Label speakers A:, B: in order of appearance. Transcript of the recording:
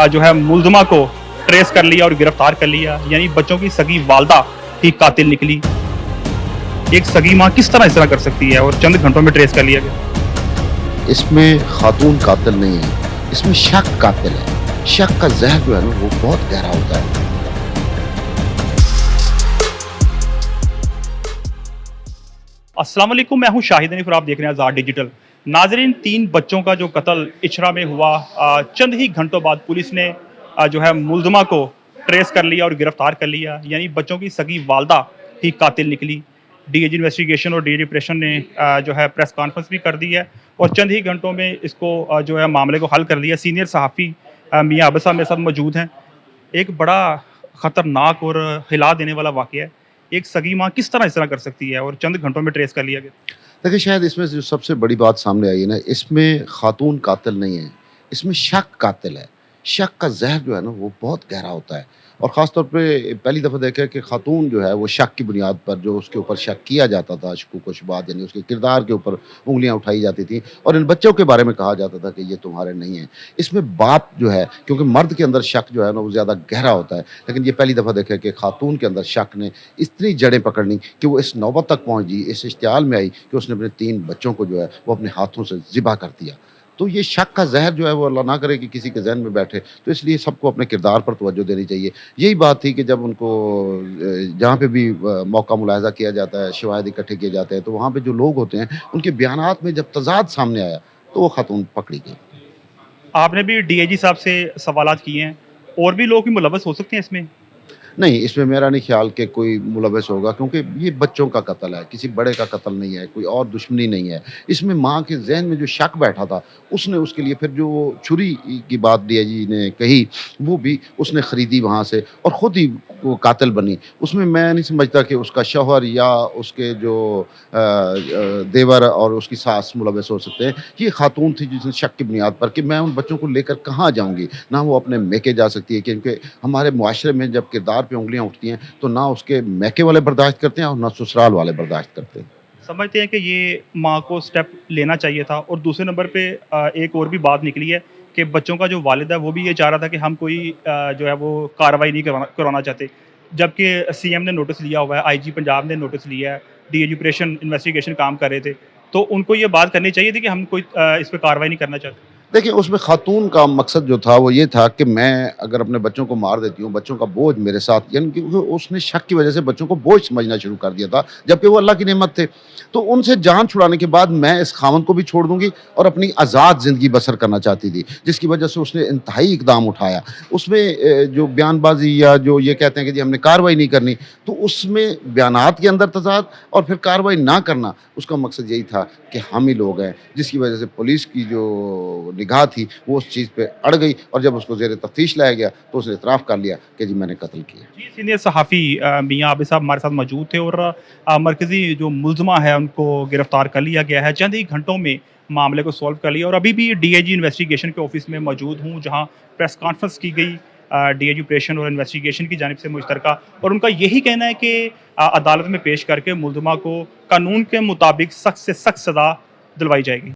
A: जो है मुलजमा को ट्रेस कर लिया और गिरफ्तार कर लिया। यानी बच्चों की सगी वालदा ही कातिल निकली। एक सगी माँ किस तरह इस तरह कर सकती है, और चंद घंटों में ट्रेस कर लिया गया।
B: इसमें खातून कातिल नहीं है, इसमें शक कातिल है। शक का जहर जो है ना वो बहुत गहरा होता है।
A: अस्सलाम वालेकुम, मैं हूं शाहिद हनीफ और आप देख रहे हैं आज़ाद डिजिटल। नाजरीन, 3 बच्चों का जो कत्ल इचरा में हुआ, चंद ही घंटों बाद पुलिस ने जो है मुलजमा को ट्रेस कर लिया और गिरफ्तार कर लिया। यानी बच्चों की सगी वालदा ही कातिल निकली। डीएजी इन्वेस्टिगेशन और डीएजी ऑपरेशन ने जो है प्रेस कॉन्फ्रेंस भी कर दी है और चंद ही घंटों में इसको जो है मामले को हल कर लिया। सीनियर सहाफ़ी मियाँ अब्बास साहब मेरे साथ मौजूद हैं। एक बड़ा ख़तरनाक और हिला देने वाला वाक़या है। एक सगी माँ किस तरह इस तरह कर सकती है, और चंद घंटों में ट्रेस कर लिया गया।
B: देखिए, शायद इसमें जो सबसे बड़ी बात सामने आई है ना, इसमें खातून कातिल नहीं है, इसमें शक कातिल है। शक का जहर जो है ना वो बहुत गहरा होता है और ख़ास तौर पे पहली दफ़ा देखा है कि खातून जो है वो शक की बुनियाद पर जो उसके ऊपर शक किया जाता था, शकूक व शुबहात, यानी उसके किरदार के ऊपर उँगलियाँ उठाई जाती थी और इन बच्चों के बारे में कहा जाता था कि ये तुम्हारे नहीं हैं। इसमें बाप जो है, क्योंकि मर्द के अंदर शक जो है ना वो ज़्यादा गहरा होता है, लेकिन ये पहली दफ़ा देखा है कि खातून के अंदर शक ने इतनी जड़ें पकड़ लीं कि वो इस नौबत तक पहुँच गई, इस इश्तियाल में आई कि उसने अपने 3 बच्चों को जो है वो अपने हाथों से ज़िबा कर दिया। तो ये शक का ज़हर जो है वो अल्लाह ना करे कि किसी के ज़हन में बैठे, तो इसलिए सबको अपने किरदार पर तवज्जो देनी चाहिए। यही बात थी कि जब उनको जहाँ पे भी मौका मुलाहिज़ा किया जाता है, शवाहिद इकट्ठे किए जाते हैं, तो वहाँ पे जो लोग होते हैं, उनके बयानात में जब तज़ाद सामने आया, तो वो खातून पकड़ी गई।
A: आपने भी डीएजी साहब से सवालात किए हैं, और भी लोग भी मुलव्वस हो सकते हैं इसमें।
B: नहीं, इसमें मेरा नहीं ख़्याल कि कोई मुलव्वस होगा, क्योंकि ये बच्चों का कत्ल है, किसी बड़े का कत्ल नहीं है, कोई और दुश्मनी नहीं है। इसमें माँ के ज़हन में जो शक बैठा था, उसने उसके लिए फिर जो छुरी की बात डीआईजी ने कही, वो भी उसने खरीदी वहाँ से और ख़ुद ही वो कातिल बनी। उसमें मैं नहीं समझता कि उसका शौहर या उसके जो देवर और उसकी सास मुलव्वस हो सकते हैं। ये खातून थी जिसने शक की बुनियाद पर कि मैं उन बच्चों को लेकर कहाँ जाऊँगी, ना वो अपने मैके जा सकती है, क्योंकि हमारे मुआशरे में जब किरदार पे उँगलियाँ उठती हैं, तो ना उसके मैके वाले बर्दाश्त करते हैं और ना ससुराल वाले बर्दाश्त करते हैं।
A: समझते हैं कि ये माँ को स्टेप लेना चाहिए था। और दूसरे नंबर पे एक और भी बात निकली है कि बच्चों का जो वालिद है वो भी ये चाह रहा था कि हम कोई जो है वो कार्रवाई नहीं करवाना चाहते, जबकि सीएम ने नोटिस लिया हुआ है, आईजी पंजाब ने नोटिस लिया है, डीएजी ऑपरेशन इन्वेस्टिगेशन काम कर रहे थे, तो उनको ये बात करनी चाहिए थी कि हम कोई इस पर कार्रवाई नहीं करना चाहते।
B: देखिए, उसमें खातून का मकसद जो था वो ये था कि मैं अगर अपने बच्चों को मार देती हूँ, बच्चों का बोझ मेरे साथ, यानी कि उसने शक की वजह से बच्चों को बोझ समझना शुरू कर दिया था, जबकि वो अल्लाह की नेमत थे। तो उनसे जान छुड़ाने के बाद मैं इस ख़ावंद को भी छोड़ दूँगी और अपनी आज़ाद ज़िंदगी बसर करना चाहती थी, जिसकी वजह से उसने इंतहाई इक़दाम उठाया। उसमें जो बयानबाज़ी या जो ये कहते हैं कि जी हमने कार्रवाई नहीं करनी, तो उसमें बयानात के अंदर तज़ाद और फिर कार्रवाई ना करना, उसका मकसद यही था कि हम ही लोग हैं, जिसकी वजह से पुलिस की जो निगाह थी वो उस चीज़ पे अड़ गई और जब उसको ज़ेरे तफ्तीश लाया गया तो उसने इतराफ़ कर लिया कि जी मैंने कत्ल किया।
A: जी, सीनियर सहाफ़ी मियाँ आबिद साहब हमारे साथ मौजूद थे और मरकज़ी जो मुलज़मा है उनको गिरफ़्तार कर लिया गया है। चंद ही घंटों में मामले को सॉल्व कर लिया और अभी भी डीआईजी इन्वेस्टिगेशन के ऑफिस में मौजूद हूँ, जहाँ प्रेस कॉन्फ्रेंस की गई डीआईजी ऑपरेशन और इन्वेस्टिगेशन की जानिब से मुश्तरका। और उनका यही कहना है कि अदालत में पेश करके मुलज़मा को कानून के मुताबिक सख्त से सख्त सज़ा दिलवाई जाएगी।